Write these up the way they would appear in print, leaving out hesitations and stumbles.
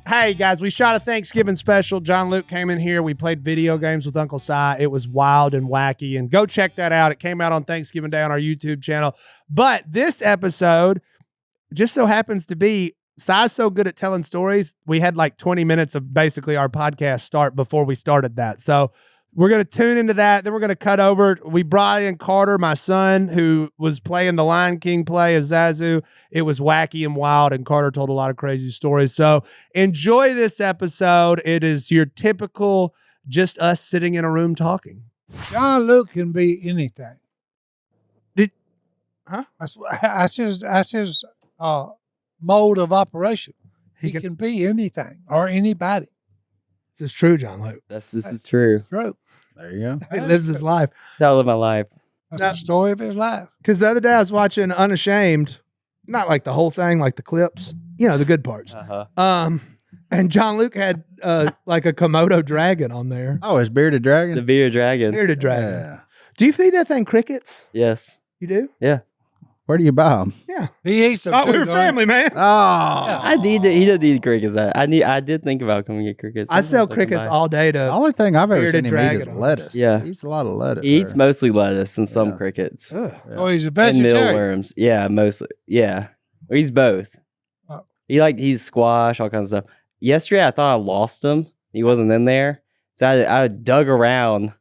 Hey guys, we shot a Thanksgiving special. John Luke came in here. We played video games with Uncle Si. It was wild and wacky. And go check that out. It came out on Thanksgiving Day on our YouTube channel. But this episode just so happens to be Si's so good at telling stories. We had like 20 minutes of basically our podcast start before we started that. So we're going to tune into that. Then we're going to cut over. We brought in Carter, my son, who was playing the Lion King play as Zazu. It was wacky and wild, and Carter told a lot of crazy stories. So enjoy this episode. It is your typical, just us sitting in a room talking. John Luke can be anything. Huh? That's his mode of operation. He can be anything or anybody. This is true, John Luke. This is true. True. There you go. He lives his life. That's how I live my life. That's the story of his life. Because the other day I was watching Unashamed, not like the whole thing, like the clips, you know, the good parts. And John Luke had like a Komodo dragon on there. Oh, his bearded dragon? The bearded dragon. Bearded dragon. Yeah. Do you feed that thing crickets? Yes. You do? Yeah. Where do you buy them? Yeah. He eats them Oh, too, we're don't family, man. Oh. He did eat crickets. I did think about coming get crickets. I sell Sometimes crickets buy. all day The to. only thing I've ever Bearded seen him eat dragon is on it. lettuce. Yeah. He eats a lot of lettuce. He eats mostly lettuce and some Yeah. crickets. Ugh. Yeah. Oh, he's a And vegetarian. mealworms. Yeah, mostly. Yeah. Or he's both. Oh. He's squash, all kinds of stuff. Yesterday I thought I lost him. He wasn't in there. So I dug around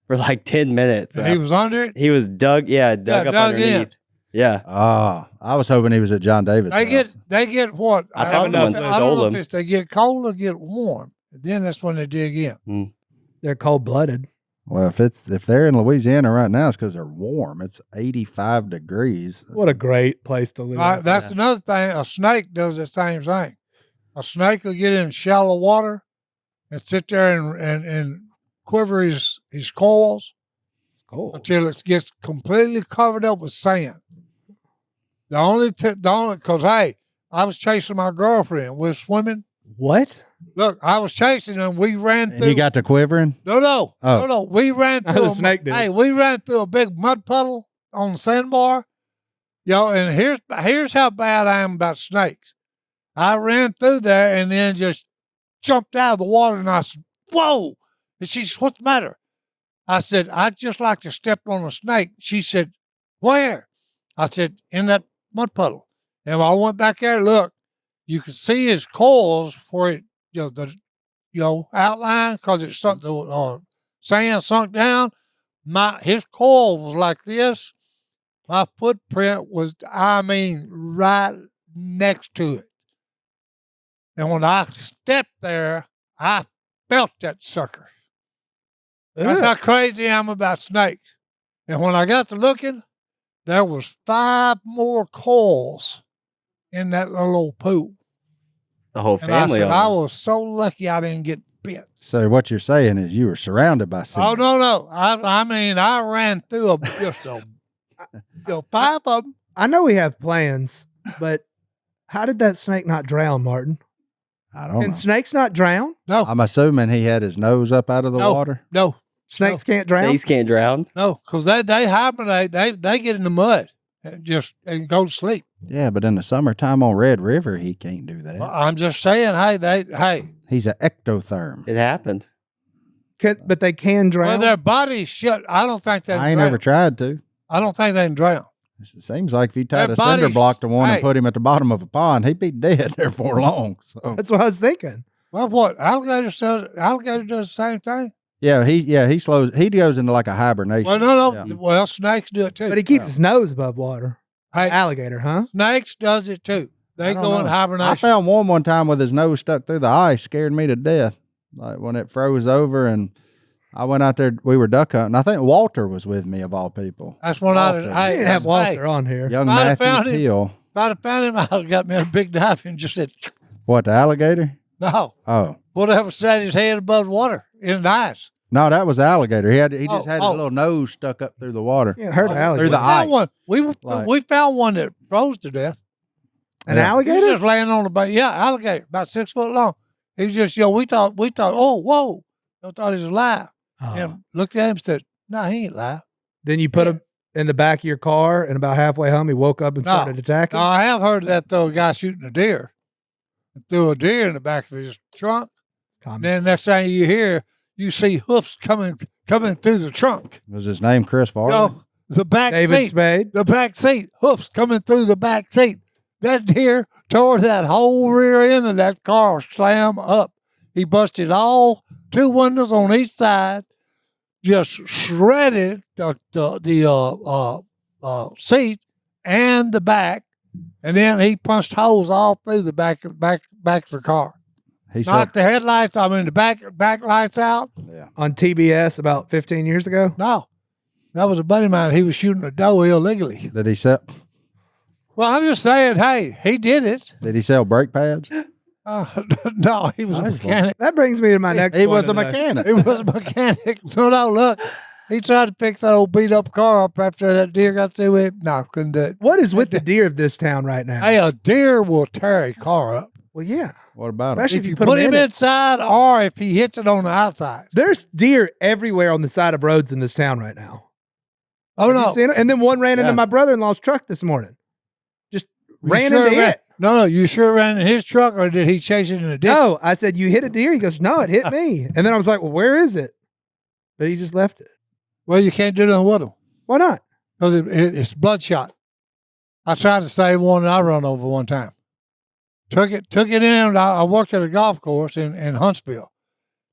for like 10 minutes. He was under it. He was dug up dug underneath. in. Yeah. Oh, I was hoping he was at John David's house. They get what? I thought someone I don't stole know if him. it's they get cold or get warm. Then that's when they dig in. They're cold blooded. Well, if they're in Louisiana right now, it's because they're warm. It's 85 degrees. What a great place to live. That's another thing. A snake does the same thing. A snake will get in shallow water and sit there and quiver his coils It's cold. until it gets completely covered up with sand. The only because hey, I was chasing my girlfriend. We were swimming. What? Look, I was chasing her and we ran And through. he got to quivering? No. Oh. We ran Oh, through. the snake did. Hey, we ran through a big mud puddle on the sandbar. And here's how bad I am about snakes. I ran through there and then just jumped out of the water and I said, "Whoa!" And she said, "What's the matter?" I said, "I'd just like to step on a snake." She said, "Where?" I said, "In that mud puddle." And when I went back there, look, you could see his coils where it, outline because it sunk the sand sunk down. His coil was like this. My footprint was, right next to it. And when I stepped there, I felt that sucker. That's how crazy I am about snakes. And when I got to looking, there was 5 more coils in that little old pool. The whole And I family. said, of I them. was so lucky I didn't get bit. So what you're saying is you were surrounded by snakes. Oh, no. I ran through 5 of them. I know we have plans, but how did that snake not drown, Martin? I don't Can know. snakes not drown? No, I'm assuming he had his nose up out of the water. no, Snakes can't drown? Snakes can't drown. no, because they hibernate. They get in the mud and go to sleep. Yeah, but in the summertime on Red River, he can't do that. Well, I'm just saying, hey, He's an ectotherm. It happened. But they can well, drown? their bodies shut. I don't think they. I ain't drown. ever tried to. I don't think they can drown. It seems like if you tied Their a cinder bodies- block to one hey. and put him at the bottom of a pond, he'd be dead there for long. So That's what I was thinking. Well, what alligator does the same thing. he slows. He goes into like a hibernation. Well, no. Yeah. Well, snakes do it too. But he keeps his nose above water. Hey, Alligator, huh? snakes does it too. They I don't go in know. hibernation. I found one time with his nose stuck through the ice, scared me to death. Like when it froze over, and I went out there. We were duck hunting. I think Walter was with me, of all people. That's when Walter. I. We Hey, didn't have that's- Walter on here. Young If I'd have Matthew found him- Peel. If I'd have found him, I'd have got me a big knife and just said, What, the alligator? "No, Oh. whatever set his head above water in the ice." No, that was alligator. He just had his oh. little nose stuck up through the water. You ain't heard of Through alligator. the ice. Found one. Like- We found one that froze to death. An Yeah. He was alligator? just laying on the bank. Yeah, alligator, about 6 foot long. He was just, we thought, oh, whoa. I thought he was alive. Oh. And looked at him and said, "No, he ain't alive." Then you put him in the back of your car, and about halfway home, he woke up and No. started attacking. No, I have heard of that, though, a guy shooting a deer. and threw a deer in the back of his trunk. It's Tommy. Then next thing you see hoofs coming through the trunk. Was his name Chris Farley? No, the back David seat. Spade. The back seat, hoofs coming through the back seat. That deer tore that whole rear end of that car slam up. He busted all 2 windows on each side, just shredded the seat and the back, and then he punched holes all through the back of the car. He Knocked the headlights, the back lights out. On TBS about 15 years ago. No, that was a buddy of mine. He was shooting a doe illegally. Did he sell? Well, I'm just saying, hey, he did it. Did he sell brake pads? No, he was a mechanic. That brings me to my next He point was a of the day. mechanic. He was a mechanic. No, look. He tried to fix that old beat up car up after that deer got through with him. No, couldn't do it. What is with the deer of this town right now? Hey, a deer will tear a car up. Well, yeah. What about him? Especially If you put him inside or if he hits it on the outside. There's deer everywhere on the side of roads in this town right now. Oh, Have no. you seen it? And then one ran into Yeah. my brother-in-law's truck this morning. Just You ran sure into ran- it. No, you sure ran in his truck or did he chase it in a ditch? No, I said, you hit a deer? He goes, no, it hit me. And then I was like, well, where is it? But he just left it. Well, you can't do nothing with him Why not? because it's bloodshot. I tried to save one and I run over one time. Took it in. I worked at a golf course in Huntsville.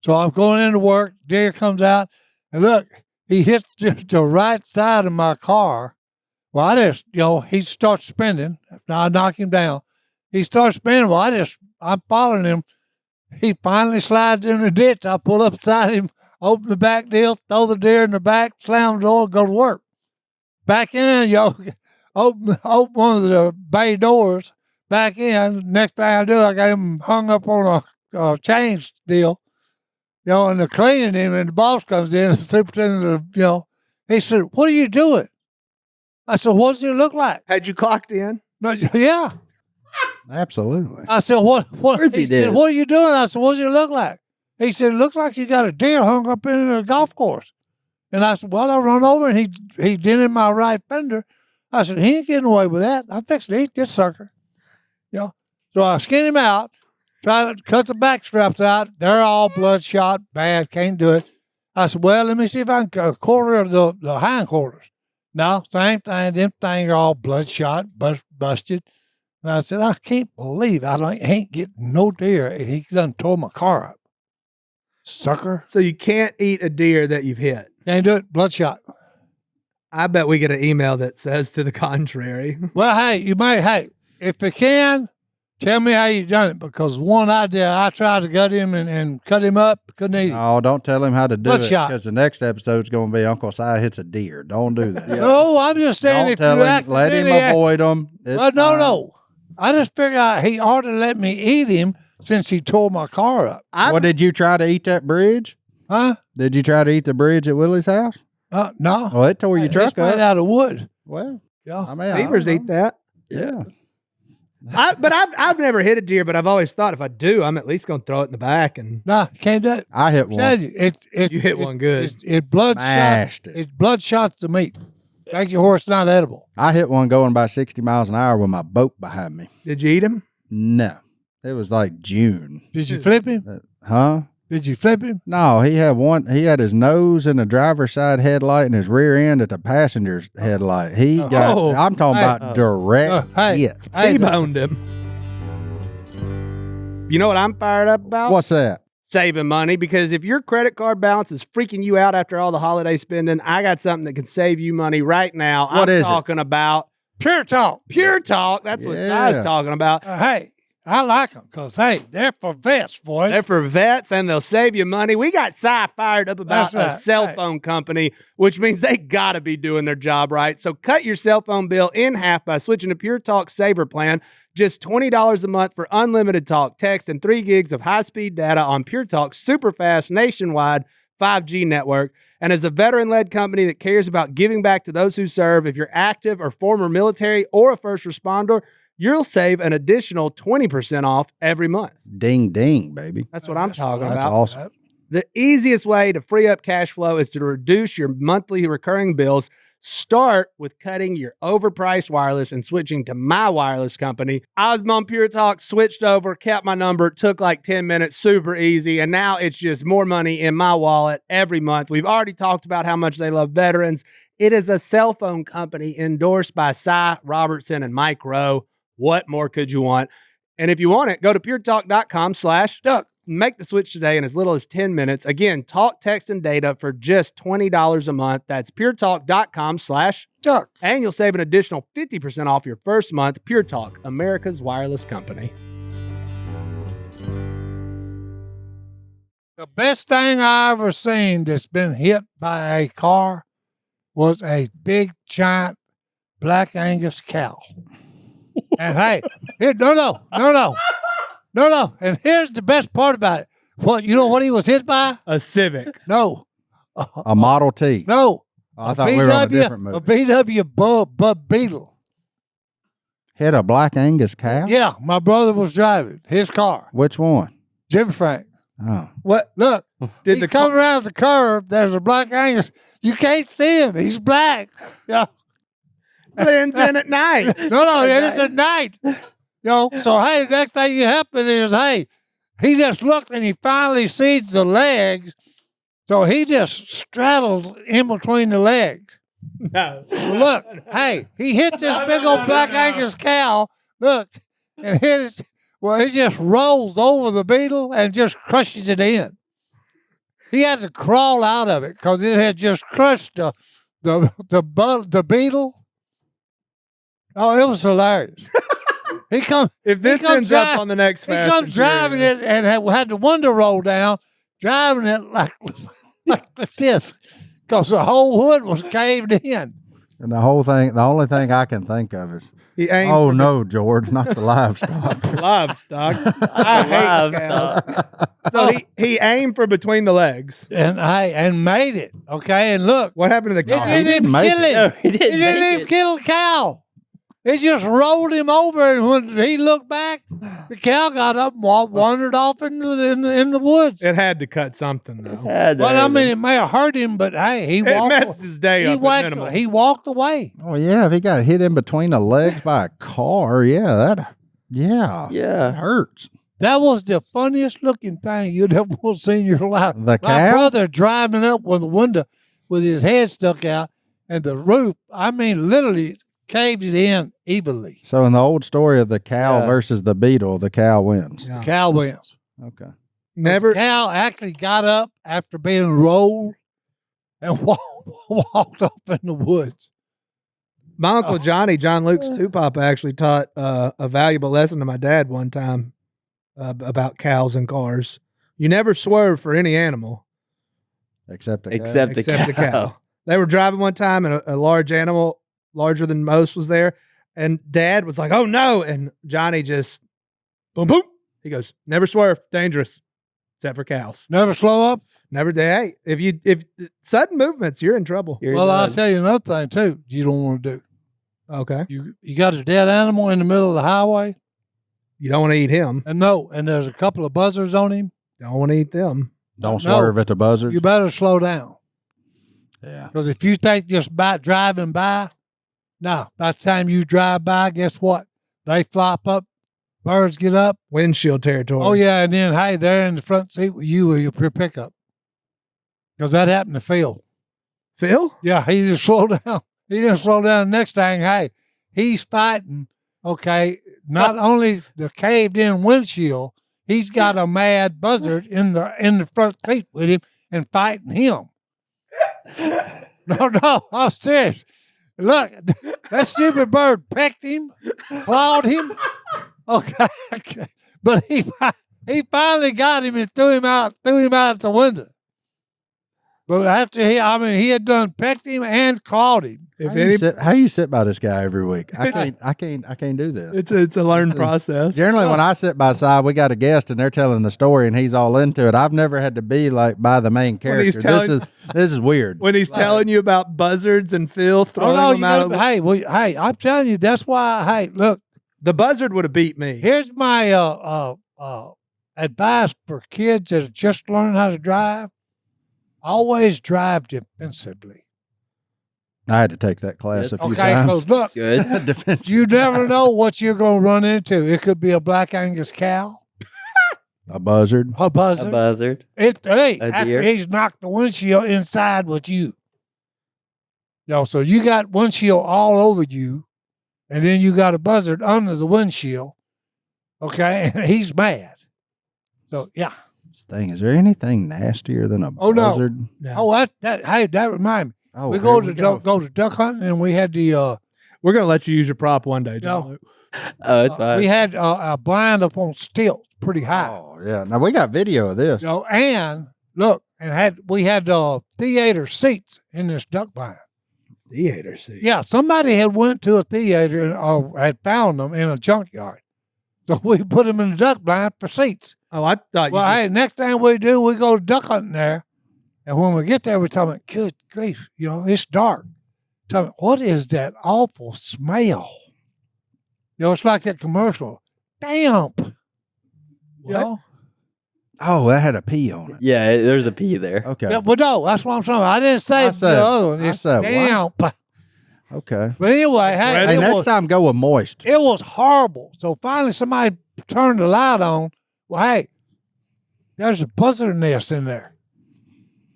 So I'm going into work. Deer comes out. And look, he hits the right side of my car. Well, I just, he starts spinning. Now I knock him down. He starts spinning. Well, I'm following him. He finally slides in the ditch. I pull up beside him, open the back deal, throw the deer in the back, slam the door, go to work. Back in, open one of the bay doors, back in. Next thing I do, I got him hung up on a chain deal, and they're cleaning him, and the boss comes in, the superintendent, he said, what are you doing? I said, what does it look like? Had you clocked in? No, yeah. Absolutely. I said, what? course he said, did. what are you doing? I said, what does it look like? He said, it looks like you got a deer hung up in a golf course. And I said, well, I run over and he dented my right fender. I said, he ain't getting away with that. I fixed to eat this sucker. So I skinned him out, tried to cut the back straps out. They're all bloodshot, bad, can't do it. I said, well, let me see if I can quarter the hind quarters. No, same thing. Them things are all bloodshot, busted. And I said, I can't believe I ain't getting no deer. And he done tore my car up. Sucker. So you can't eat a deer that you've hit. Can't do it. Bloodshot. I bet we get an email that says to the contrary. Well, hey, if you can, tell me how you done it. Because one I did, I tried to gut him and cut him up. Couldn't eat him. Oh, don't tell him how to do Bloodshot. it because the next episode's going to be Uncle Si hits a deer. Don't do that. No, I'm just saying Don't if tell you him. Let him accidentally avoid them. Well, no. I just figured out he ought to let me eat him since he tore my car up. What, did you try to eat that bridge? Huh? Did you try to eat the bridge at Willie's house? No. Well, it tore your truck It's made up. out of wood. Well, Yeah. I mean, Beavers eat that. Yeah. I've never hit a deer, but I've always thought if I do, I'm at least going to throw it in the back. And No, you can't do it. I hit Tell one. you, You hit one good. It bloodshot. Smashed it. It's bloodshot the meat. Makes your horse not edible. I hit one going about 60 miles an hour with my boat behind me. Did you eat him? No. It was like June. Did you flip him? Huh? Did you flip him? No, he had his nose in the driver's side headlight and his rear end at the passenger's headlight. He got, Oh. I'm talking Hey. about direct Hey. hit. Hey, T-boned him. You know what I'm fired up about? What's that? Saving money, because if your credit card balance is freaking you out after all the holiday spending, I got something that can save you money right now. What is I'm it? talking about Pure talk. Pure Talk. That's what Yeah. Si's talking about. Hey, I like them because, hey, they're for vets, boys. They're for vets and they'll save you money. We got Si fired up about That's right. a cell phone company, which means they got to be doing their job right. So cut your cell phone bill in half by switching to Pure Talk Saver Plan. Just $20 a month for unlimited talk, text, and 3 gigs of high-speed data on Pure Talk's super fast nationwide 5G network. And as a veteran-led company that cares about giving back to those who serve, if you're active or former military or a first responder, you'll save an additional 20% off every month. Ding, ding, baby. That's what I'm talking That's about. awesome. The easiest way to free up cash flow is to reduce your monthly recurring bills Start with cutting your overpriced wireless and switching to my wireless company. I was on Pure Talk, switched over, kept my number, took like 10 minutes, super easy. And now it's just more money in my wallet every month. We've already talked about how much they love veterans. It is a cell phone company endorsed by Cy Robertson and Mike Rowe. What more could you want? And if you want it, go to puretalk.com/duck. Make the switch today in as little as 10 minutes. Again, talk, text, and data for just $20 a month. That's puretalk.com/duck. And you'll save an additional 50% off your first month. Pure Talk, America's wireless company. The best thing I ever seen that's been hit by a car was a big, giant Black Angus cow. And hey, no. And here's the best part about it. What, you know what he was hit by? A Civic. No. A Model T. No. I thought we were on a different movie. A VW Bub Beetle. Hit a Black Angus cow? Yeah, my brother was driving his car. Which one? Jim Frank. Oh. What? Look, Did he the come around the curve, there's a Black Angus. You can't see him. He's black. Yeah. blends in at night? No, it is at night. So hey, next thing that happened is, hey, he just looked and he finally sees the legs. So he just straddles in between the legs. No. Look, hey, he hit this big old Black Angus cow. Look, and it just rolls over the beetle and just crushes it in. He had to crawl out of it because it had just crushed the beetle. Oh, it was hilarious. If this ends up on the next Fast he comes driving it and had the window rolled down, driving it like this because the whole hood was caved in. And the only thing I can think of is, he aimed oh no, George, not the livestock. Livestock. I hate cows. So he aimed for between the legs. And made it. Okay, and look. What happened to the cow? It didn't kill him. No, he It didn't didn't make even it. kill the cow. It just rolled him over, and when he looked back, the cow got up and wandered off in the woods. It had to cut something though. Well, I mean, it may have hurt him, but hey, he walked. It messed his day up at minimum. He walked away. Oh yeah, if he got hit in between the legs by a car, it hurts. That was the funniest looking thing you'd ever seen in your life. The My cow? brother driving up with the window with his head stuck out, and the roof, I mean, literally caved it in evenly. So in the old story of the cow versus the beetle, the cow wins. Yeah. Cow wins. Okay. Never. The cow actually got up after being rolled and walked off in the woods. My Uncle Johnny, John Luke's two papa, actually taught a valuable lesson to my dad one time about cows and cars. You never swerve for any animal. Except a cow. They were driving one time and a large animal, larger than most, was there. And Dad was like, oh no. And Johnny just, boom, boom. He goes, never swerve, dangerous, except for cows. Never slow up. Never, hey, if sudden movements, you're in trouble. Well, I'll tell you another thing too. You don't want to do. Okay. You got a dead animal in the middle of the highway, You don't want to eat him. and there's a couple of buzzards on him. Don't want to eat them. Don't swerve at the buzzards. You better slow down. Yeah. Because if you think just by driving by, no, by the time you drive by, guess what? They flop up, birds get up. Windshield territory. Oh, yeah, and then, hey, they're in the front seat with you or your pickup. Because that happened to Phil. Phil? Yeah, he just slowed down. He didn't slow down. The next thing, hey, he's fighting, okay, not only the caved-in windshield, he's got a mad buzzard in the front seat with him and fighting him. No, I'm serious. Look, that stupid bird pecked him, clawed him. Okay, but he finally got him and threw him out the window. But after he had done pecked him and clawed him. How you sit by this guy every week? I can't do this. It's a learned process. Generally, when I sit by side, we got a guest and they're telling the story and he's all into it. I've never had to be like by the main character. This is weird. When he's telling you about buzzards and Phil throwing them out of hey, I'm telling you, that's why. Hey, look, the buzzard would have beat me. here's my advice for kids that are just learning how to drive. Always drive defensively. I had to take that class a few Okay, so times. look, Good. Defense. you never know what you're going to run into. It could be a black Angus cow, A buzzard. a A buzzard. buzzard. Hey, A after deer. he's knocked the windshield inside with you. So you got windshield all over you, and then you got a buzzard under the windshield. Okay, and he's mad. So yeah. Thing. Is there anything nastier than a Oh, no. buzzard? Oh, that reminds me. Oh, we here go to go to duck hunting, and we had the We're gonna let you use your prop one day, John No. Luke. Oh, it's fine. we had a blind up on stilts, pretty high. Oh yeah. Now we got video of this. And look, and we had theater seats in this duck blind. Theater seat. Yeah, somebody had went to a theater or had found them in a junkyard, so we put them in the duck blind for seats. Oh, I thought Well, hey, next thing we do, we go duck hunting there, and when we get there, we're talking, good grief, it's dark. Talking, what is that awful smell? It's like that commercial, damp. What? Oh, that had a P on it. Yeah, there's a P there. Okay. Yeah, but no, that's what I'm talking about. I didn't say I said- the other one. I It's said what? damp. Okay. But anyway, Hey, Hey, it next was, time go with moist. it was horrible. So finally somebody turned the light on. Well, hey, there's a buzzard nest in there.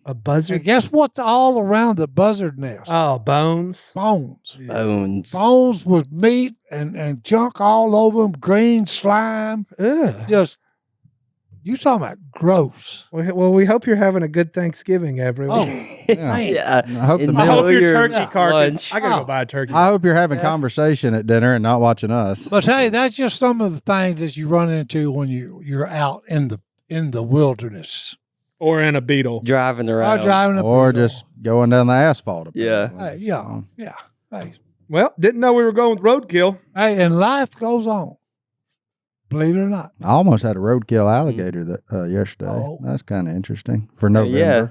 A And buzzard. guess what's all around the buzzard nest? Oh, bones. Bones. Bones. Bones with meat and junk all over them, green slime. Ugh. Just, you talking about gross. Well, we hope you're having a good Thanksgiving, everyone. Oh, Yeah. man. Yeah. I hope the Enjoy I meal- hope your turkey your carcass. lunch. I gotta Oh. go buy a turkey. I hope you're having conversation at dinner and not watching us. But hey, that's just some of the things that you run into when you're out in the wilderness. Or in a beetle. Driving Or around. driving a Or beetle. just going down the asphalt. Yeah. apparently. Hey, So, yeah. Hey, Well, didn't know we were going with roadkill. hey, and life goes on. Believe it or not. I almost had a roadkill alligator yesterday. Oh. That's kind of interesting for November. Yeah.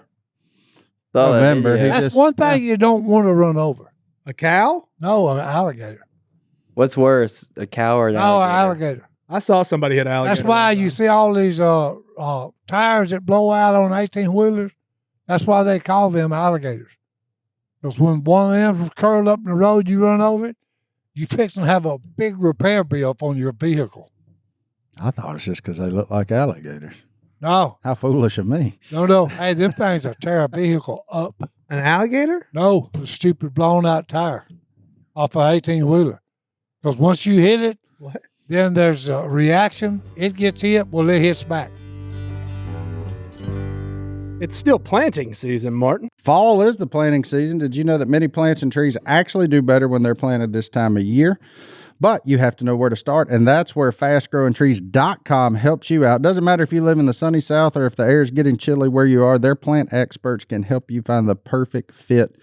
Saw that November, video. he That's just- one thing you don't want to run over. A cow? No, an alligator. What's worse, a cow or an No, an alligator? alligator. I saw somebody hit alligator. That's why you see all these tires that blow out on 18-wheelers. That's why they call them alligators. Because when one of them's curled up in the road, you run over it, you fixing to have a big repair bill on your vehicle. I thought it's just because they look like alligators. No, How foolish of me. no. Hey, them things will tear a vehicle up. An alligator? No, the stupid blown out tire off an 18-wheeler. Because once you hit it, What? then there's a reaction. It gets hit, well, it hits back. It's still planting season, Martin. Fall is the planting season. Did you know that many plants and trees actually do better when they're planted this time of year? But you have to know where to start, and that's where fastgrowingtrees.com helps you out. Doesn't matter if you live in the sunny south or if the air is getting chilly where you are, their plant experts can help you find the perfect fit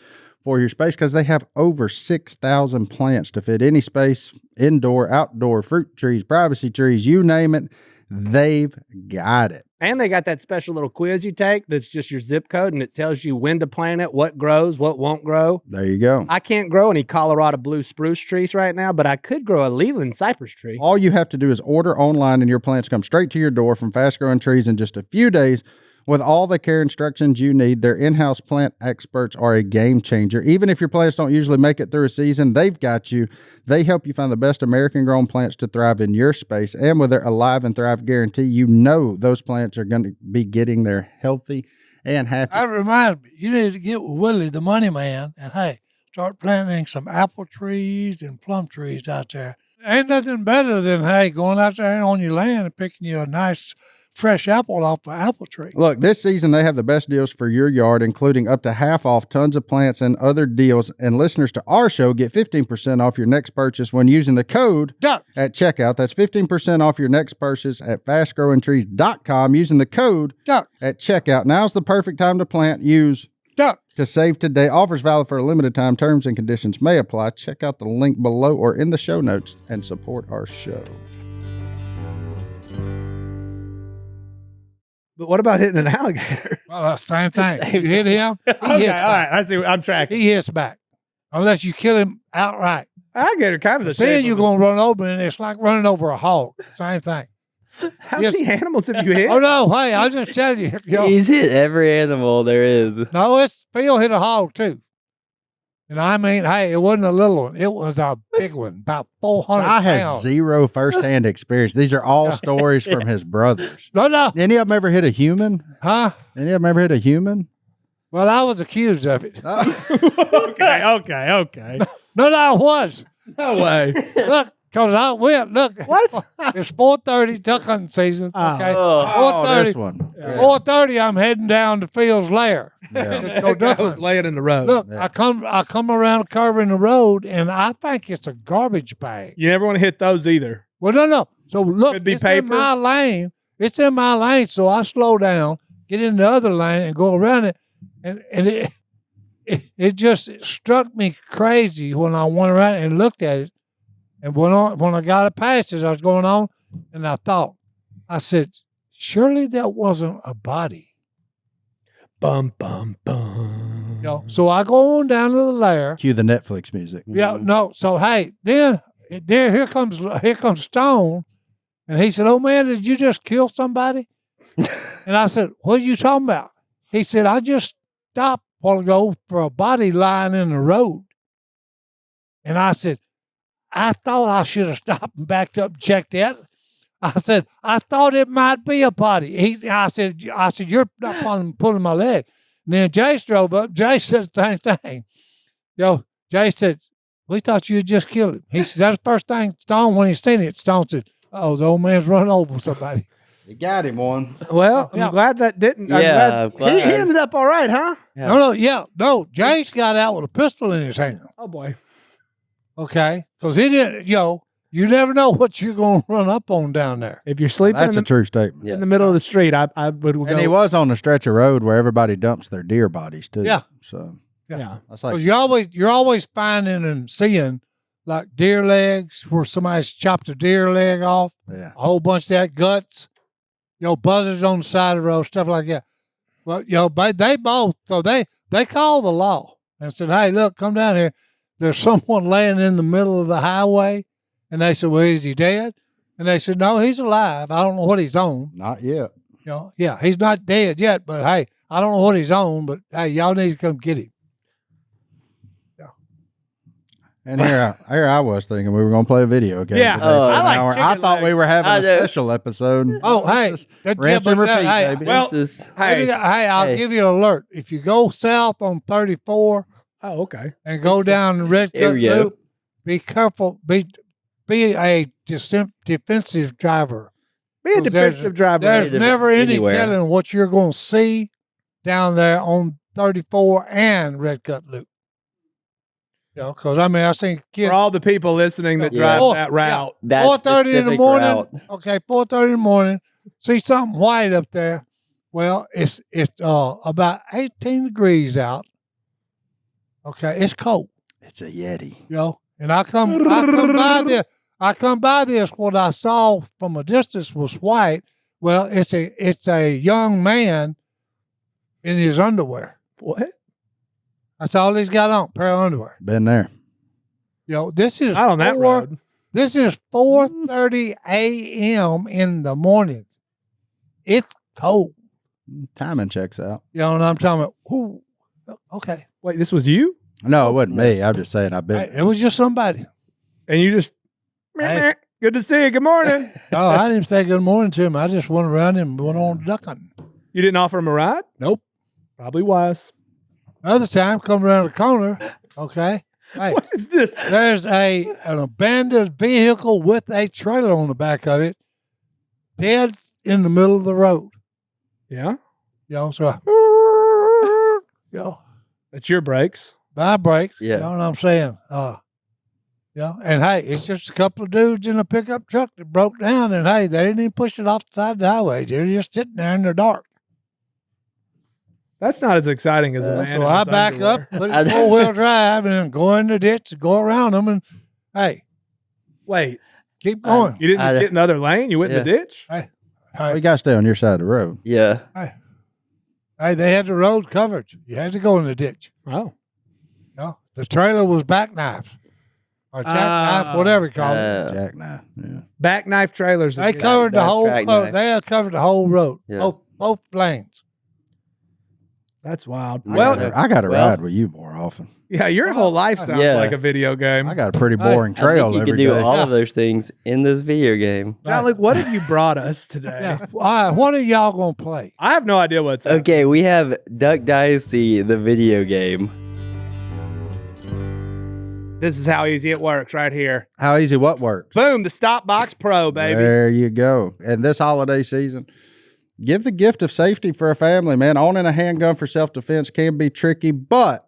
for your space because they have over 6,000 plants to fit any space, indoor, outdoor, fruit trees, privacy trees, you name it, they've got it. And they got that special little quiz you take that's just your zip code and it tells you when to plant it, what grows, what won't grow. There you go. I can't grow any Colorado blue spruce trees right now, but I could grow a Leland cypress tree. All you have to do is order online and your plants come straight to your door from Fast Growing Trees in just a few days with all the care instructions you need. Their in-house plant experts are a game changer. Even if your plants don't usually make it through a season, they've got you. They help you find the best American-grown plants to thrive in your space. And with their Alive and Thrive guarantee, you know those plants are going to be getting there healthy and happy. That reminds me, you need to get with Willie, the money man, and hey, start planting some apple trees and plum trees out there. Ain't nothing better than, hey, going out there on your land and picking you a nice fresh apple off the apple tree. Look, this season they have the best deals for your yard, including up to half off tons of plants and other deals. And listeners to our show get 15% off your next purchase when using the code Duck. at checkout. That's 15% off your next purchase at fastgrowingtrees.com using the code Duck. at checkout. Now's the perfect time to plant. Use Duck. to save today. Offers valid for a limited time. Terms and conditions may apply. Check out the link below or in the show notes and support our show. But what about hitting an alligator? Well, that's the same thing. You hit him, he Okay, hits all back. right. I see. I'm tracking. He hits back. Unless you kill him outright. Alligator kind of the Then shape. you're going to run over and it's like running over a hog. Same thing. How many animals have you hit? Oh, no. Hey, I'll just tell you. He's hit every animal there is. No, Phil hit a hog too. And I mean, hey, it wasn't a little one. It was a big one, about 400 I has pounds. zero firsthand experience. These are all stories from his brothers. No. Any of them ever hit a human? Huh? Any of them ever hit a human? Well, I was accused of it. Okay. No, I was. No way. Look, because I went. Look. What? It's 4:30 duck hunting season. Okay. Oh, 4:30. this one. Yeah. 4:30, I'm heading down to Phil's lair. Yeah. to go duck I was hunting. laying in the road. Look, Yeah. I come around a curve in the road, and I think it's a garbage bag. You never want to hit those either. Well, no. So look, Could be it's paper. in my lane. It's in my lane, so I slow down, get in the other lane, and go around it. And it just struck me crazy when I went around and looked at it. And when I got it past as I was going on, and I said, surely that wasn't a body. Bum, bum, bum. You know? So I go on down to the lair. Cue the Netflix music. Yeah, no. So hey, then here comes Stone, and he said, "Oh man, did you just kill somebody?" And I said, "What are you talking about?" He said, "I just stopped a while ago for a body lying in the road." And I said, "I thought I should have stopped and backed up and checked that." I said, "I thought it might be a body." I said, "You're not pulling my leg." And then Jace drove up. Jace said the same thing. Jace said, "We thought you had just killed him." He said, "That's the first thing Stone, when he seen it, Stone said, oh, the old man's run over somebody." You got him one. Well, I'm Yeah. glad that didn't. Yeah, I'm glad. He ended up all right, huh? Yeah. No. Jace got out with a pistol in his hand. Oh boy. Okay, because he didn't. You never know what you're going to run up on down there. If you're sleeping That's in a true statement. the middle of the street, I would go. And he was on the stretch of road where everybody dumps their deer bodies too. Yeah. So Yeah. that's Because like you're always finding and seeing like deer legs where somebody's chopped a deer leg off, yeah. a whole bunch of that guts, buzzards on the side of the road, stuff like that. Well, but they both, so they called the law and said, "Hey, look, come down here. There's someone laying in the middle of the highway." And they said, "Well, is he dead?" And they said, "No, he's alive. I don't know what he's on." Not yet. Yeah, he's not dead yet, but hey, I don't know what he's on, but hey, y'all need to come get him. And here I was thinking we were going to play a video game. Yeah. today for Oh, an I like hour. chicken I thought we legs. were having I a do. special episode. Oh, hey, rinse and repeat, hey, baby. Well, This is- Hey. I'll Hey. give you an alert. If you go south on 34 Oh, okay. and go down the Red Here Cut we go. Loop, be careful. Be a defensive driver. Be a 'Cause defensive driver. There's Either- never any anywhere. telling what you're going to see down there on 34 and Red Cut Loop. Because I've seen kids. For all the people listening that Yeah. drive Oh, that route. that 4:30 in the specific morning. route. Okay, 4:30 in the morning. See something white up there. Well, it's about 18 degrees out. Okay, it's cold. It's a Yeti. And I come by this. What I saw from a distance was white. Well, it's a young man in his underwear. What? That's all he's got on, pair of underwear. Been there. This is Not on that road. This is 4:30 a.m. in the morning. It's cold. Timing checks out. You know what I'm talking about? Ooh, okay. Wait, this was you? No, it wasn't me. I'm just saying I've been. Hey, it was just somebody. And you just, Hey. good to see you. Good morning. Oh, I didn't say good morning to him. I just went around and went on duck hunting. You didn't offer him a ride? Nope. Probably wise. Other time, come around the corner. Okay. Hey, What is this? there's an abandoned vehicle with a trailer on the back of it, dead in the middle of the road. Yeah. So That's your brakes. my brakes. Yeah. You know what I'm saying? And hey, it's just a couple of dudes in a pickup truck that broke down, and hey, they didn't even push it off the side of the highway. They're just sitting there in the dark. That's not as exciting as a man. So in I his back underwear. up, put it 4-wheel drive, and then go in the ditch, go around them, and hey, Wait, keep going. you didn't just get in the other lane? You went in the ditch? Hey, Oh, you got to stay on your side of the road. Yeah. hey, they had the road covered. You had to go in the ditch. Oh. No, the trailer was back knife or jackknife, whatever you call it. Jackknife. Yeah. Back knife trailers. They covered the back whole. track knife. They had covered the whole road, Yeah. both lanes. That's wild. I Well, gotta well- ride with you more often. yeah, your whole life sounds Yeah. like a video game. I got a pretty boring I trail think you every could do day. all of those things in this video game. John Luke, what have you brought us today? Yeah. All right, what are y'all gonna play? I have no idea what's happening. Okay, we have Duck Dynasty, the video game. This is how easy it works right here. How easy what works? Boom, the Stop Box Pro, baby. There you go. And this holiday season, give the gift of safety for a family, man. Owning a handgun for self-defense can be tricky, but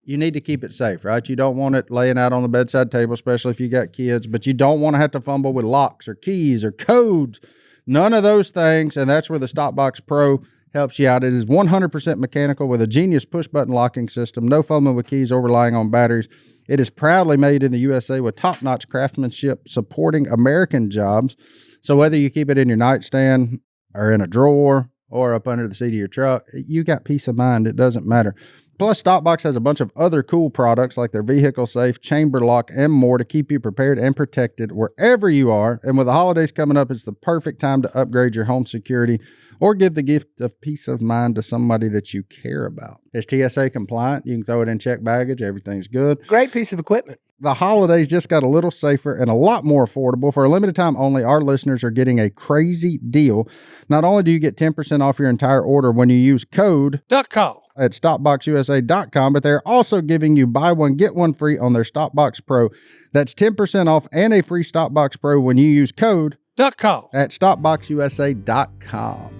you need to keep it safe, right? You don't want it laying out on the bedside table, especially if you got kids, but you don't want to have to fumble with locks or keys or codes, none of those things. And that's where the Stop Box Pro helps you out. It is 100% mechanical with a genius push-button locking system, no fumbling with keys or relying on batteries. It is proudly made in the USA with top-notch craftsmanship supporting American jobs. So whether you keep it in your nightstand or in a drawer or up under the seat of your truck, you got peace of mind. It doesn't matter. Plus, Stopbox has a bunch of other cool products like their vehicle safe, chamber lock, and more to keep you prepared and protected wherever you are. And with the holidays coming up, it's the perfect time to upgrade your home security or give the gift of peace of mind to somebody that you care about. It's TSA compliant. You can throw it in checked baggage. Everything's good. Great piece of equipment. The holidays just got a little safer and a lot more affordable. For a limited time only, our listeners are getting a crazy deal. Not only do you get 10% off your entire order when you use code Duck call. at stopboxusa.com, but they're also giving you buy one, get one free on their Stopbox Pro. That's 10% off and a free Stopbox Pro when you use code Duck call. at stopboxusa.com.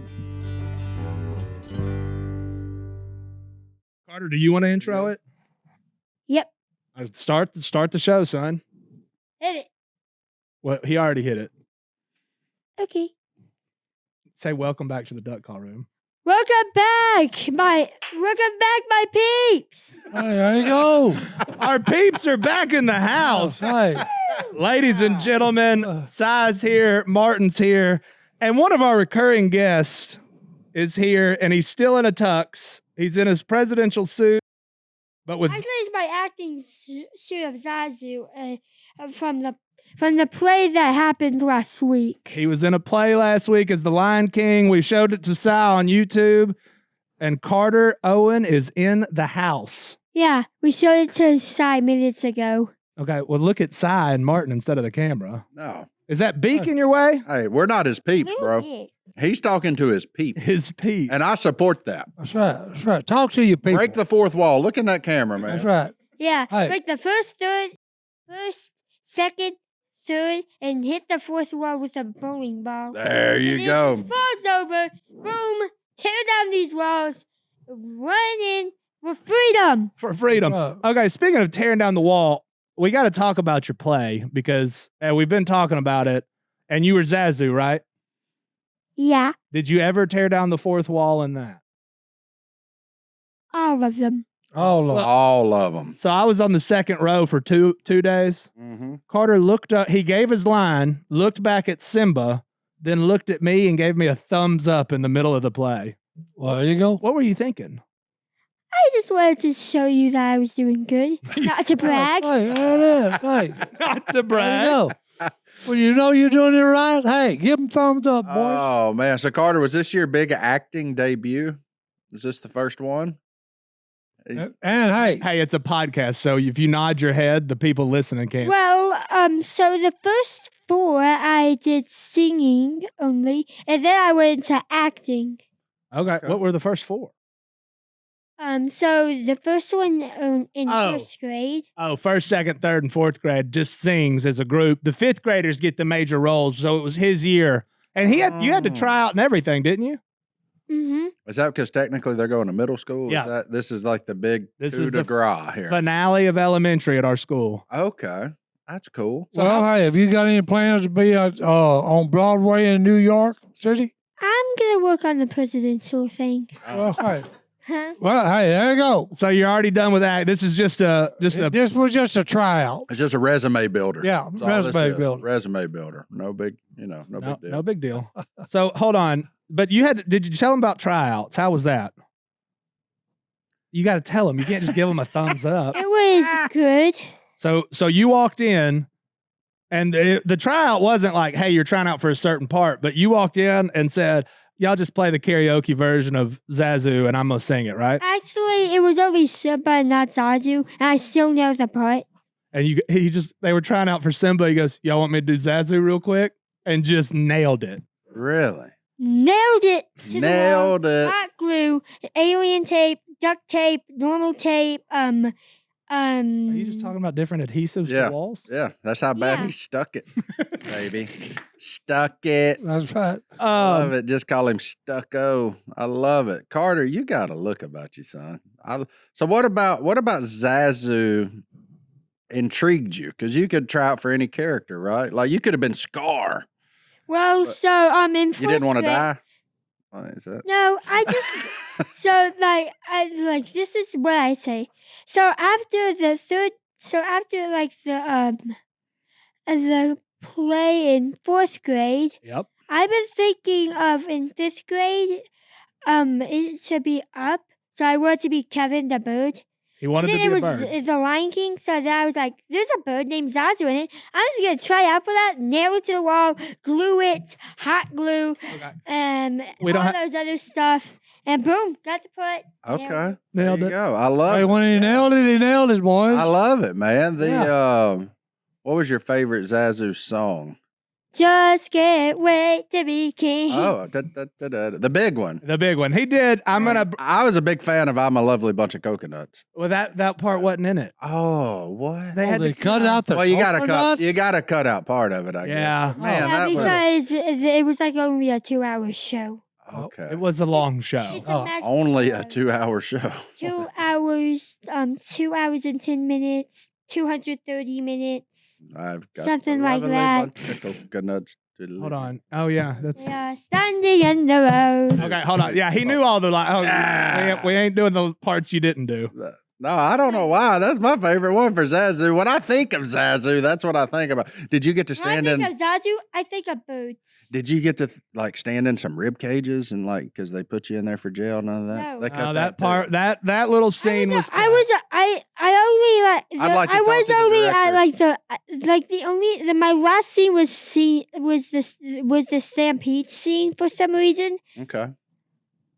Carter, do you want to intro it? Yep. Start the show, son. Hit it. Well, he already hit it. Okay. Say welcome back to the duck call room. Welcome back, my peeps. Hey, there you go. Our peeps are back in the house. Hey, Ladies and gentlemen, Si's here, Martin's here, and one of our recurring guests is here, and he's still in a tux. He's in his presidential suit, but with Actually, it's my acting suit of Zazu from the play that happened last week. he was in a play last week as the Lion King. We showed it to Si on YouTube, and Carter Owen is in the house. Yeah, we showed it to Sai minutes ago. Okay, well, look at Si and Martin instead of the camera. No. Is that beak in your way? Hey, we're not his peeps, bro. He's talking to his peeps. His peep. And I support that. that's right. That's right. Talk to your people. Break the fourth wall. Look in that camera, man. That's right. Yeah, Hey. break the first, second, third, and hit the fourth wall with a bowling ball. There And you it go. just falls over. Boom! Tear down these walls. Run in with freedom. For freedom. Right. Okay, speaking of tearing down the wall, we got to talk about your play because we've been talking about it, and you were Zazu, right? Yeah, Did you ever tear down the fourth wall in that? all of them. All of All of them. So I was on the second row for two days. Mm-hmm. Carter looked up, he gave his line, looked back at Simba, then looked at me and gave me a thumbs up in the middle of the play. well, there you go. What were you thinking? I just wanted to show you that I was doing good. Not to brag. Hey, there it is. Hey, Not to there you brag. go. When you know you're doing it right, hey, give them thumbs up, boys. Oh, man. So, Carter, was this your big acting debut? Is this the first one? And hey, Hey, it's a podcast, so if you nod your head, the people listening can't. Well, so the first 4 I did singing only, and then I went into acting. Okay, what were the first 4? So the first one in Oh. first grade. Oh, first, second, third, and fourth grade just sings as a group. The fifth graders get the major roles, so it was his year, and you had to try out and everything, didn't you? Mm-hmm. Is that because technically they're going to middle school? Yeah. This is like the big This coup is de the grace here. Finale of elementary at our school. Okay. That's cool. well, hey, have you got any plans to be on Broadway in New York City? I'm gonna work on the presidential thing. Well, hey, Huh? well, hey, there you go. So you're already done with that. This is just a This was just a tryout. It's just a resume builder. Yeah, That's all this resume is. builder. Resume builder. No big, no big deal. no big deal. So hold on, but did you tell them about tryouts? How was that? You got to tell them. You can't just give them a thumbs up. It was good. So you walked in, and the tryout wasn't like, hey, you're trying out for a certain part, but you walked in and said, y'all just play the karaoke version of Zazu, and I'm gonna sing it, right? Actually, it was only Simba and not Zazu, and I still know the part. And they were trying out for Simba. He goes, "Y'all want me to do Zazu real quick?" And just nailed it. Really? Nailed it. To the wall. Nailed it. Hot glue, alien tape, duct tape, normal tape. Are you just talking about different adhesives Yeah. to walls? Yeah, that's how bad Yeah. he stuck it, baby. Stuck it. That's right. Love it. Just call him Stucco. I love it. Carter, you got a look about you, son. So what about Zazu intrigued you? Because you could try out for any character, right? Like you could have been Scar. Well, But so in You didn't want to fourth grade- die? Why is that? No, I just so like this is what I say. So after the play in fourth grade, Yep. I've been thinking of in fifth grade, it should be up. So I wanted to be Kevin the bird. He wanted And to then be a it was bird. the Lion King. So then I was like, "There's a bird named Zazu in it. I'm just gonna try out for that. Nail it to the wall, glue it, hot glue, Okay. and We don't all ha- those other stuff, and boom, got the part. Okay. Nailed There you it. go. I love Hey, it. when he nailed it, boys. I love it, man. The Yeah. what was your favorite Zazu song? Just can't wait to be king. Oh, the big one. The big one. He did. I was a big fan of "I'm a Lovely Bunch of Coconuts." Well, that part wasn't in it. Oh, what? They had to cut out the Well, you gotta coconuts? cut out part of it. I Yeah. guess. Man, Yeah, that was because it was like only a 2-hour show. okay. It was a long show. It's Oh, a maximum Only a of 2-hour show. 2 hours, 2 hours and 10 minutes, 230 minutes. I've got Something a like lovely that. bunch of coconuts to Hold live. on. Oh yeah, that's Yeah, standing in the road. okay. Hold on. Yeah, he knew all the lines. We ain't doing the parts you didn't do. No, I don't know why. That's my favorite one for Zazu. When I think of Zazu, that's what I think about. Did you get to When I stand think in? of Zazu, I think of birds. Did you get to like stand in some rib cages and like because they put you in there for jail? None of that. No. They cut Oh, that too. part, that little scene was. I only like. I'd like to I talk was to the only director. like the only my last scene was the stampede scene for some reason. Okay.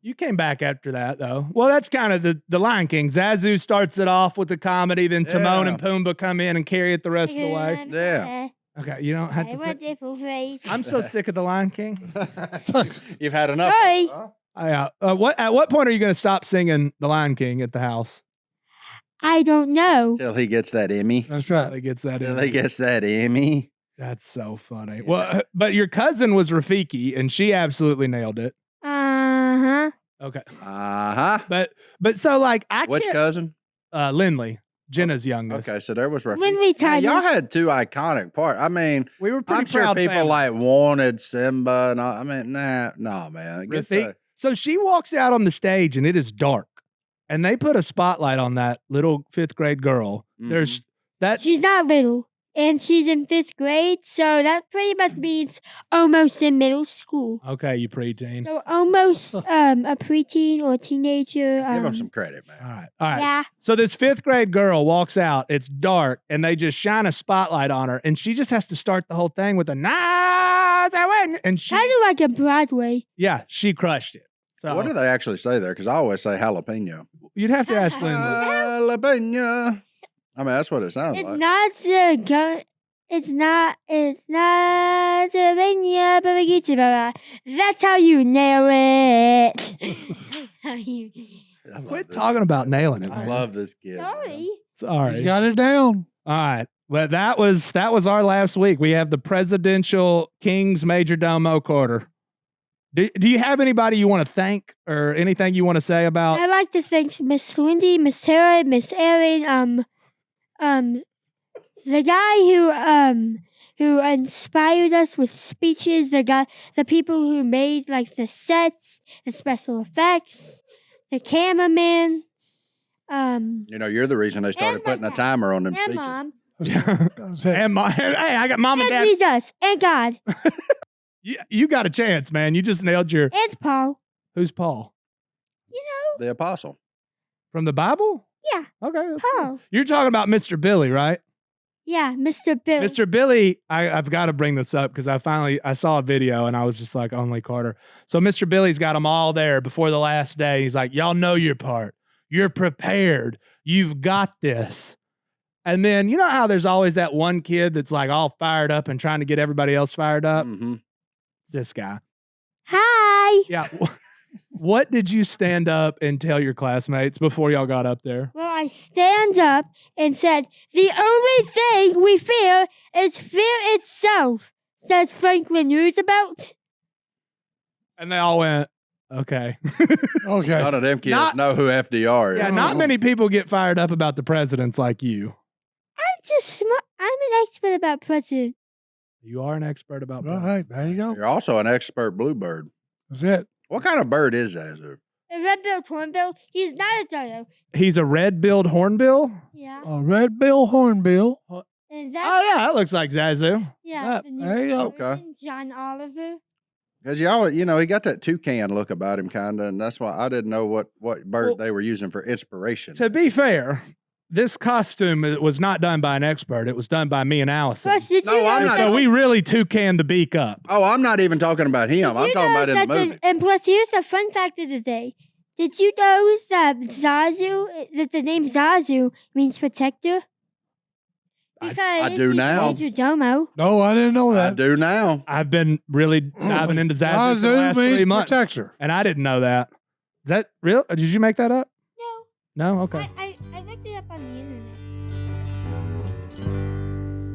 You came back after that, though. Well, that's kind of the Lion King. Zazu starts it off with the comedy, then Timon Yeah. and Pumbaa come in and carry it the rest of the way. Yeah. Okay, you don't have I to want say. different phrase. I'm so sick of the Lion King. You've had enough. Sorry. Huh? At what point are you going to stop singing the Lion King at the house? I don't know. Till he gets that Emmy. That's right. He gets that Till in. he gets that Emmy. That's so funny. Well, but your cousin was Rafiki, and she absolutely nailed it. Uh-huh. Okay, Uh-huh. but so like I Which can't. cousin? Lindley, Jenna's youngest. Okay, so there was Rafiki. Lindley Yeah, Tyler. y'all had two iconic parts. I mean, We were pretty I'm sure proud people family. like wanted Simba and all. I mean, no, man. Get Rafiki. So she walks out on the stage and it is dark, and they put a spotlight on that little 5th grade girl. Mhm. There's that. She's not little. And she's in 5th grade, so that pretty much means almost in middle school. Okay, you preteen. So almost a preteen or teenager. Give him some credit, man. All right, all right. Yeah. So this 5th grade girl walks out. It's dark, and they just shine a spotlight on her, and she just has to start the whole thing with a "Nice," and she, Kind of like a Broadway. yeah, she crushed it. So What do they actually say there? Because I always say jalapeno. you'd have to ask Lindley. Jalapeno. I mean, that's what it sounds It's like. not the gun. It's not Pennsylvania, but we get to That's how you nail it. How you- I love Quit this. talking about nailing it, I man. love this kid. man. Sorry. Sorry. He's got it down. All right. Well, that was our last week. We have the presidential King's Major Domo quarter. Do you have anybody you want to thank or anything you want to say about? I'd like to thank Miss Lindy, Miss Sarah, Miss Erin, the guy who inspired us with speeches, the people who made like the sets, the special effects, the cameraman, You know, you're the reason they started And my putting a dad. timer on them and speeches. mom, And hey, I got mom and and dad. Jesus, and God, You got a chance, man. You just nailed your. and Paul. Who's Paul? The apostle. From the Bible? Yeah, Okay. that's good. Paul. You're talking about Mr. Billy, right? Yeah, Mr. Bill. Mr. Billy, I've got to bring this up because I saw a video and I was just like, only Carter. So Mr. Billy's got them all there before the last day. He's like, y'all know your part. You're prepared. You've got this. And then, you know how there's always that one kid that's like all fired up and trying to get everybody else fired up? Mm-hmm. It's this guy. Hi. Yeah. What did you stand up and tell your classmates before y'all got up there? Well, I stand up and said, the only thing we fear is fear itself, says Franklin Roosevelt. And they all went, okay. Okay. None of them kids Not- know who FDR is. Yeah, not many people get fired up about the presidents like you. I'm an expert about president. You are an expert about All presidents. right, there you go. You're also an expert bluebird. That's it. What kind of bird is Zazu? A red-billed hornbill, he's not a dodo. He's a red-billed hornbill? Yeah. A red bill hornbill. And Oh, that, yeah, that looks like Zazu. yeah, Ah, the new there you go. president, John Oliver. Because he got that toucan look about him, kind of, and that's why I didn't know what bird Well, they were using for inspiration. To be fair, this costume was not done by an expert. It was done by me and Allison. Plus, did No, you know I'm And not- so we really toucanned the beak up. Oh, I'm not even talking about him. Did I'm you talking know about in the that movie. and plus, here's the fun fact of the day. Did you know that Zazu, that the name Zazu means protector? Because I do he's now. Major Domo. No, I didn't know I that. do now. I've been really diving into Zazu for the Zazu last 3 means months. protector. And I didn't know that. Is that real? Did you make that up? No, No? Okay. I looked it up on the internet.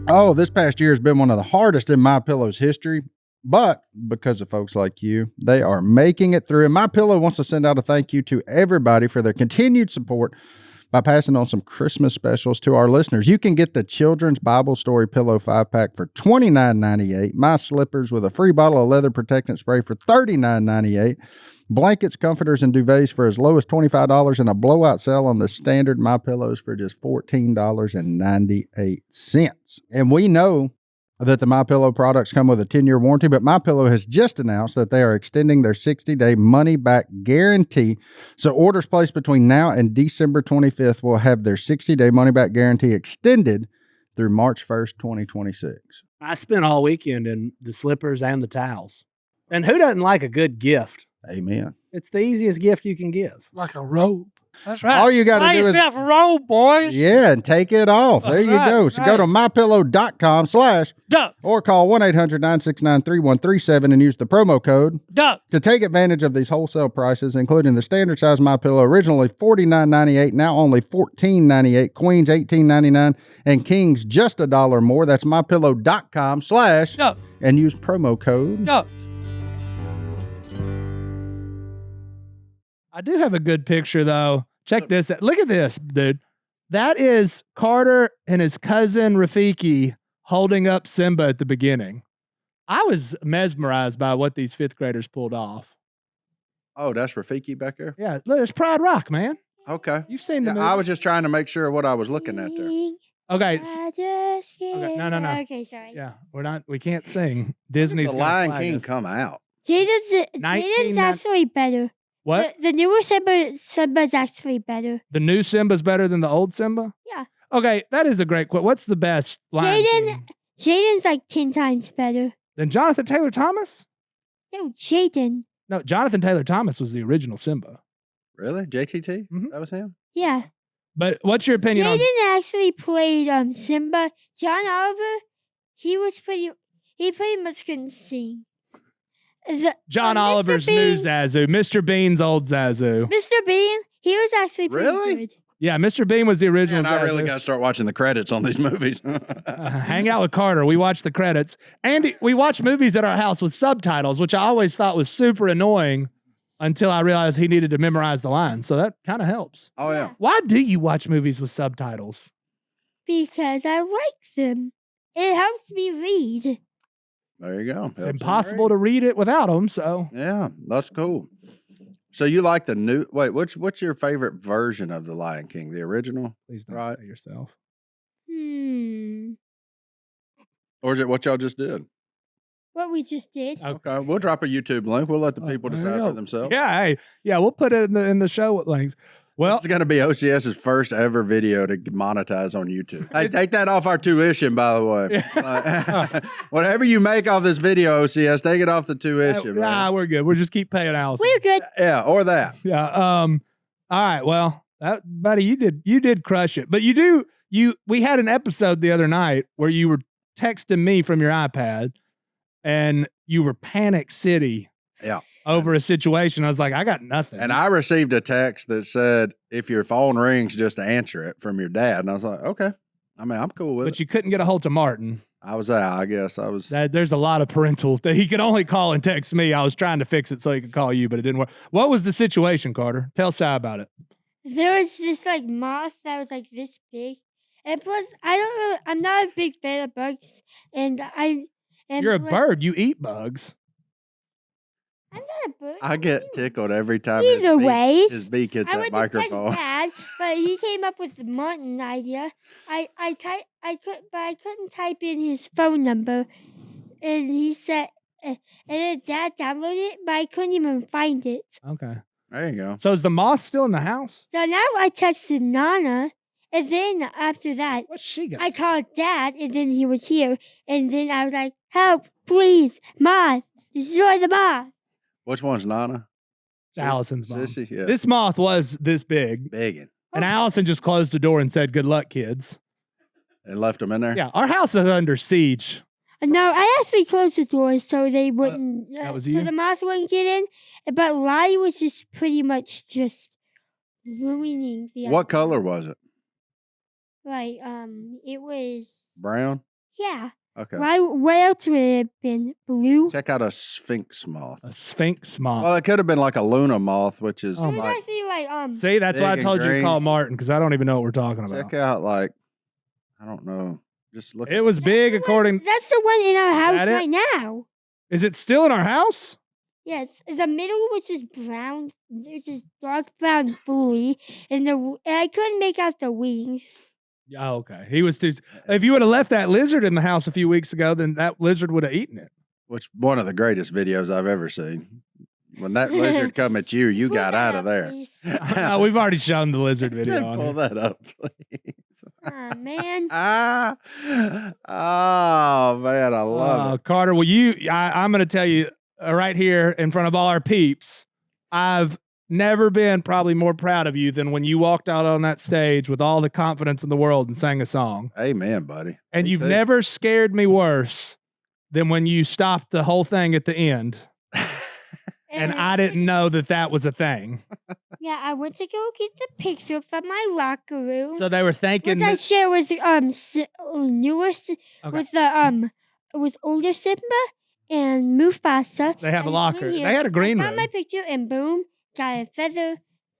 Oh, this past year has been one of the hardest in MyPillow's history, but because of folks like you, they are making it through. And MyPillow wants to send out a thank you to everybody for their continued support by passing on some Christmas specials to our listeners. You can get the Children's Bible Story Pillow 5-pack for $29.98, My Slippers with a free bottle of leather protectant spray for $39.98, blankets, comforters, and duvets for as low as $25, and a blowout sale on the standard MyPillows for just $14.98. And we know that the MyPillow products come with a 10-year warranty, but MyPillow has just announced that they are extending their 60-day money-back guarantee. So orders placed between now and December 25th will have their 60-day money-back guarantee extended through March 1st, 2026. I spent all weekend in the slippers and the towels. And who doesn't like a good gift? Amen. It's the easiest gift you can give. Like a robe. That's right. All you got to Buy do is yourself a robe, boys. yeah, and take it off. There That's you right, go. So go right. to mypillow.com/ Duck. or call 1-800-969-3137 and use the promo code Duck. to take advantage of these wholesale prices, including the standard size MyPillow, originally $49.98, now only $14.98, queens $18.99, and kings just $1 more. That's mypillow.com/ Duck. and use promo code. Duck. I do have a good picture, though. Check this out. Look at this, dude. That is Carter and his cousin Rafiki holding up Simba at the beginning. I was mesmerized by what these fifth graders pulled off. Oh, that's Rafiki back there? Yeah, look, it's Pride Rock, man. Okay. You've seen the Yeah, movie. I was just trying to make sure what I was looking at there. Okay. I just Okay, no. Okay, sorry. Yeah, we can't sing. Disney's The gonna Lion flag King us. come out. Jaden's 1990 actually better. What? The newer Simba's actually better. The new Simba's better than the old Simba? Yeah. Okay, that is a great quote. What's the best Lion King? Jaden's like 10 times better. Than Jonathan Taylor Thomas? No, Jaden. No, Jonathan Taylor Thomas was the original Simba. Really? JTT? Mhm. That was him? Yeah. But what's your opinion on? Jaden actually played Simba. John Oliver, he pretty much couldn't sing. John Mr. Oliver's Bean- new Zazu, Mr. Bean's old Zazu. Mr. Bean, he was actually pretty Really? good. Yeah, Mr. Bean was the original Man, I Zazu. really got to start watching the credits on these movies. Hang out with Carter. We watch the credits. And we watch movies at our house with subtitles, which I always thought was super annoying until I realized he needed to memorize the lines. So that kind of helps. Oh, yeah. Why do you watch movies with subtitles? Because I like them. It helps me read. There you go. It's impossible to read it without them. So Yeah, that's cool. So you like the new? Wait, what's your favorite version of the Lion King? The original, please don't Right. say yourself. or is it what y'all just did? What we just did. Okay, we'll drop a YouTube link. We'll let the Oh, people there you decide go. for themselves. Yeah, hey, yeah, we'll put it in the show links. Well, This is going to be OCS's first ever video to monetize on YouTube. Hey, take that off our tuition, by the way. Whatever you make off this video, OCS, take it off the tuition. nah, we're good. We'll just keep paying Allison. We're good. Yeah, or that. Yeah. All right. Well, buddy, you did crush it. But we had an episode the other night where you were texting me from your iPad, and you were panic city. Yeah. Over a situation. I was like, I got nothing. And I received a text that said, if your phone rings, just answer it from your dad. And I was like, okay. I mean, I'm cool with it. But you couldn't get a hold of Martin. I was out, I guess. I was. There's a lot of parental that he could only call and text me. I was trying to fix it so he could call you, but it didn't work. What was the situation, Carter? Tell Si about it. There was this like moth that was like this big. And plus, I'm not a big fan of bugs. You're a bird. You eat bugs. I'm not a bird. I get tickled every time Either ways, his beak hits I that went microphone. to text Dad, but he came up with the Martin idea. I couldn't type in his phone number, and he said, and then Dad downloaded it, but I couldn't even find it. Okay. There you go. So is the moth still in the house? So now I texted Nana, and then after that, What's she got? I called Dad, and then he was here, and then I was like, "Help, please, moth, destroy the moth." Which one's Nana? Allison's mom. Sissy? Yeah. This moth was this big. Biggin. And Allison just closed the door and said, "Good luck, kids." And left them in there? Yeah, our house is under siege. No, I actually closed the doors so they wouldn't. that was so you? the moth wouldn't get in. But Lottie was just pretty much just ruining the. What color was it? Like it was. Brown? Yeah. Okay. Why? What else would it have been? Blue. Check out a sphinx moth. A sphinx moth. Well, it could have been like a Luna moth, which is Oh It was like, actually like See, that's why I big and told you to green. call Martin, because I don't even know what we're talking about. check out like, I don't know. Just look. It was big That's the according. one, that's the one in our house That it? right now. Is it still in our house? Yes, the middle was just brown. There's this dark brown bully, and I couldn't make out the wings. Oh, okay. He was too. If you would have left that lizard in the house a few weeks ago, then that lizard would have eaten it. Which one of the greatest videos I've ever seen. When that lizard come at you, you Pull got that out of up, there. please. We've already shown the lizard video. Then on pull here. that up, please. Aw, man. Oh man, I love it. Carter, will you? I'm going to tell you right here in front of all our peeps. I've never been probably more proud of you than when you walked out on that stage with all the confidence in the world and sang a song. Amen, buddy. And Me you've too. never scared me worse than when you stopped the whole thing at the end. And I didn't know that that was a thing. Yeah, I went to go get the picture from my locker room. So they were thinking Which I that, share with with older Simba and Mufasa. they have a I just locker. went here, They had a green I found room. my picture and boom, got a feather,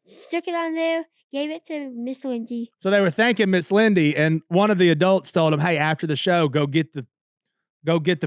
stuck it on there, gave it to Miss Lindsay. So they were thanking Miss Lindy, and one of the adults told him, "Hey, after the show, go get the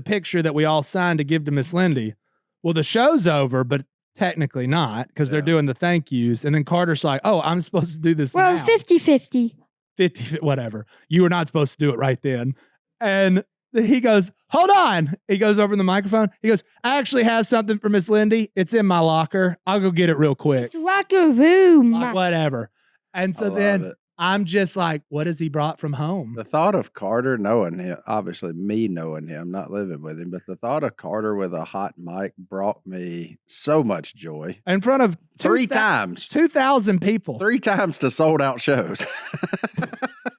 picture that we all signed to give to Miss Lindy." Well, the show's over, but technically not, because they're Yeah. doing the thank yous. And then Carter's like, "Oh, I'm supposed to do this Well, now." 50-50. 50, whatever. You were not supposed to do it right then. And he goes, "Hold on." He goes over in the microphone. He goes, "I actually have something for Miss Lindy. It's in my locker. I'll go get it real quick." It's locker room. Like, whatever. And I so love then it. I'm just like, what has he brought from home? The thought of Carter knowing him, obviously me knowing him, not living with him, but the thought of Carter with a hot mic brought me so much joy. In front of 2,000 people. 3 times to sold out shows.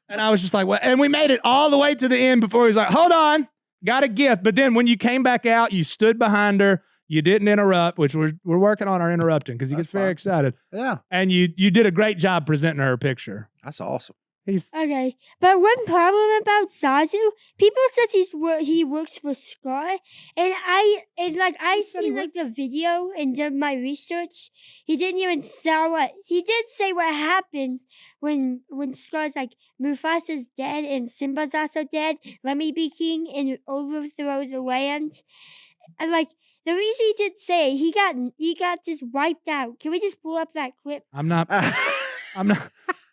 And I was just like, well, and we made it all the way to the end before he was like, "Hold on, got a gift." But then when you came back out, you stood behind her. You didn't interrupt, which we're working on our interrupting because he That's gets very fine. excited. Yeah, And you did a great job presenting her a picture. that's awesome. He's Okay, but one problem about Zazu, people said he works for Scar, and I said he seen like the video and did my research. He didn't even say he did say what happened when Scar's like Mufasa's dead and Simba's also dead. Let me be king and overthrow the land. And like the reason he did say he got just wiped out. Can we just pull up that clip? I'm not.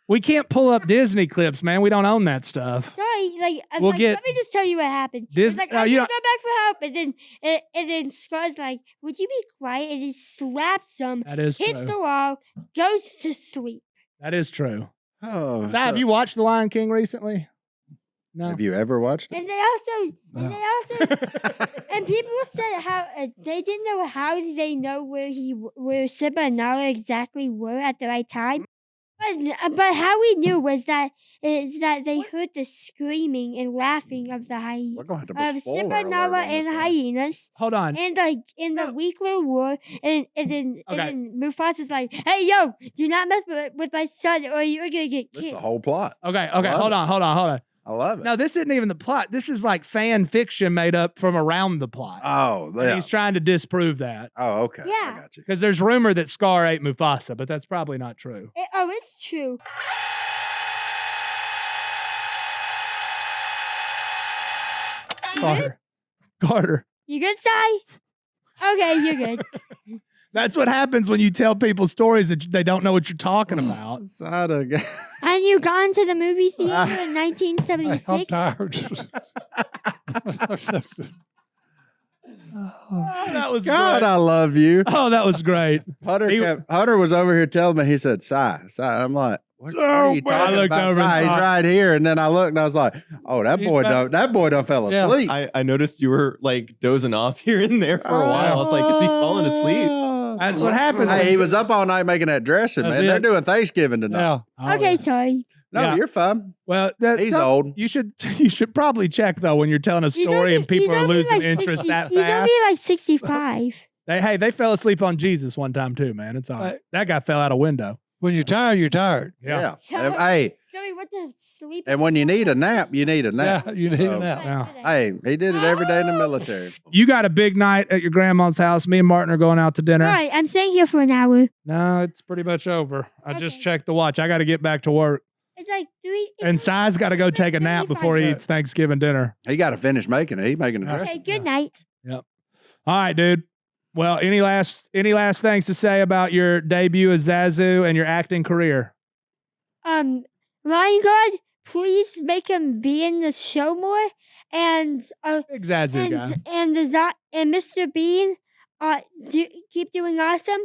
We can't pull up Disney clips, man. We don't own that stuff. Sorry, We'll let get- me just tell you what happened. Dis- It's like, no, I'm you gonna go back for help, and then Scar's like, "Would you be quiet?" And he slaps him, That is hits true. the wall, goes to sleep. That is true. Oh, Si, have you watched The Lion King recently? No. have you ever watched it? And and people said how they didn't know how did they know where Simba and Nala exactly were at the right time. But how we knew was that they heard the screaming and laughing of the We're going to have to of spoiler Simba, alert Nala, on and this one. hyenas, Hold on. and the weak little war, and then Okay. Mufasa's like, "Hey, yo, do not mess with my son, or you're gonna get This is killed." the whole plot. Okay. love Hold it. on. I love it. No, this isn't even the plot. This is like fan fiction made up from around the plot. Oh, And yeah. he's trying to disprove that Oh, okay. Yeah. I got you. because there's rumor that Scar ate Mufasa, but that's probably not true. It's true. Carter. You good, Si? Okay, you're good. That's what happens when you tell people stories that they don't know what you're talking about. Side of guy. And you gone to the movie theater in I'm 1976? tired. Oh, that was God, great. I love you. Oh, that was great. Hunter was over here telling me, he said, Si. I'm like, what are you man. I talking looked about? over and Si? He's thought- right here. And then I looked and I was like, oh, that He's boy back. done fell Yeah. asleep. I noticed you were like dozing off here and there for a while. I was like, is he falling asleep? That's what happens. Hey, he was up all night making that dressing, That's man. They're it. doing Thanksgiving tonight. Yeah. Oh, Okay, yeah. sorry. No, Yeah. you're fine. Well, He's old. You should probably check though when you're telling a story and people are losing interest that He's fast. only like 65. They fell asleep on Jesus one time too, man. It's all right. Right. That guy fell out a window. When you're tired, you're tired. Yeah. So- Hey, Sorry, what the sleep? and when you need a nap, you need a nap. Yeah, you need So- a nap. Yeah. Hey, he did it every day in the military. You got a big night at your grandma's house. Me and Martin are going out to dinner. All right, I'm staying here for an hour. No, it's pretty much over. I just Okay. checked the watch. I got to get back to work. It's like 3. And Si's got to go take a nap before he eats Thanksgiving dinner. He got to finish making it. He's making a Okay. dressing. Okay, good night. All right, dude. Well, any last things to say about your debut as Zazu and your acting career? Lion God, please make him be in the show more, and Big Zazu guy. and Mr. Bean, keep doing awesome,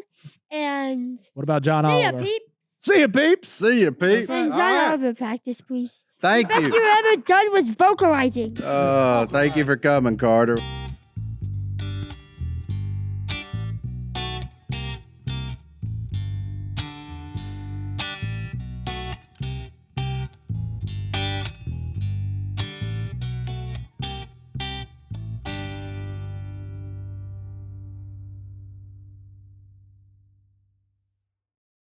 and What about John see ya, Oliver? peeps. See ya, peeps. See you, Pete. And All John right. Oliver practice, please. Thank Best you. you ever done was vocalizing. Thank you for coming, Carter.